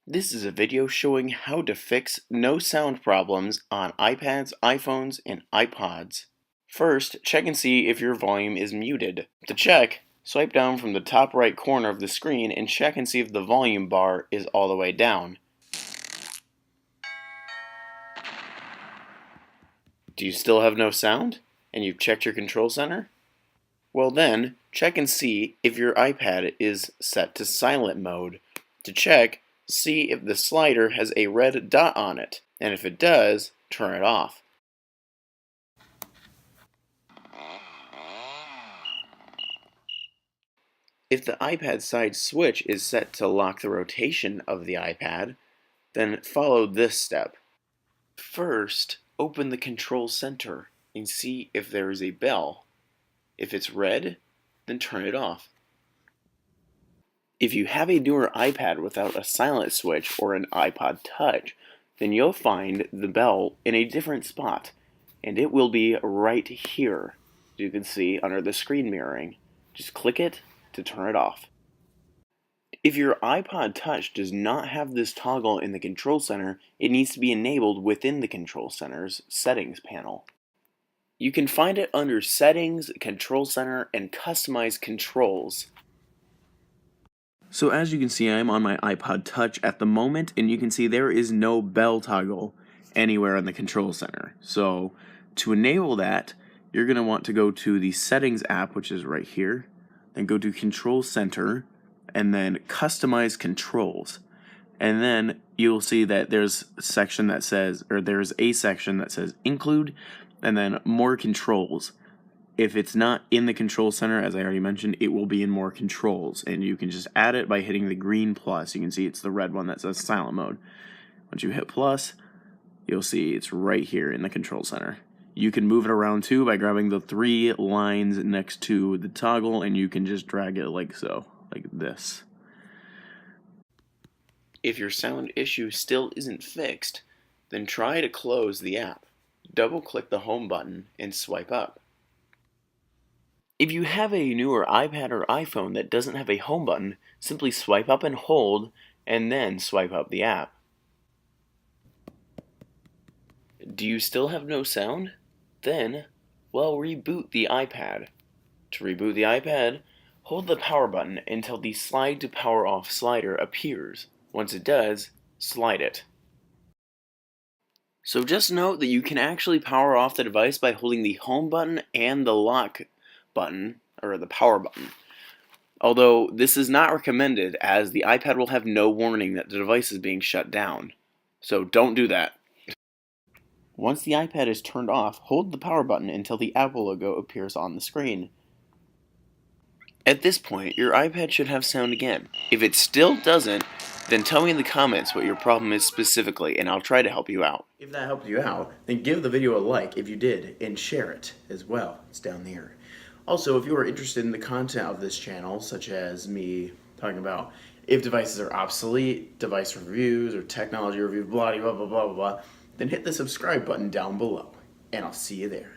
This is a video showing how to fix no sound problems on iPads, iPhones, and iPods. First, check and see if your volume is muted. To check, swipe down from the top right corner of the screen and check and see if the volume bar is all the way down. Do you still have no sound? And you've checked your control center? Well then, check and see if your iPad is set to silent mode. To check, see if the slider has a red dot on it, and if it does, turn it off. If the iPad side switch is set to lock the rotation of the iPad, then follow this step. First, open the control center and see if there is a bell. If it's red, then turn it off. If you have a newer iPad without a silent switch or an iPod Touch, then you'll find the bell in a different spot, and it will be right here, as you can see under the screen mirroring. Just click it to turn it off. If your iPod Touch does not have this toggle in the control center, it needs to be enabled within the control center's settings panel. You can find it under Settings, Control Center, and Customize Controls. So as you can see, I'm on my iPod Touch at the moment, and you can see there is no bell toggle anywhere in the control center. So to enable that, you're going to want to go to the Settings app, which is right here, then go to Control Center, and then Customize Controls. And then you'll see that there's a section that says Include, and then More Controls. If it's not in the control center, as I already mentioned, it will be in More Controls, and you can just add it by hitting the green plus. You can see it's the red one that says silent mode. Once you hit plus, you'll see it's right here in the control center. You can move it around too by grabbing the three lines next to the toggle, and you can just drag it like so, like this. If your sound issue still isn't fixed, then try to close the app. Double-click the home button and swipe up. If you have a newer iPad or iPhone that doesn't have a home button, simply swipe up and hold, and then swipe up the app. Do you still have no sound? Then, well, reboot the iPad. To reboot the iPad, hold the power button until the slide to power off slider appears. Once it does, slide it. So just note that you can actually power off the device by holding the home button and the lock button, or the power button. Although this is not recommended, as the iPad will have no warning that the device is being shut down. So don't do that. Once the iPad is turned off, hold the power button until the Apple logo appears on the screen. At this point, your iPad should have sound again. If it still doesn't, then tell me in the comments what your problem is specifically, and I'll try to help you out. If that helped you out, then give the video a like if you did, and share it as well. It's down there. Also, if you are interested in the content of this channel, such as me talking about if devices are obsolete, device reviews, or technology reviews, blah, blah, blah, blah, blah, then hit the subscribe button down below, and I'll see you there.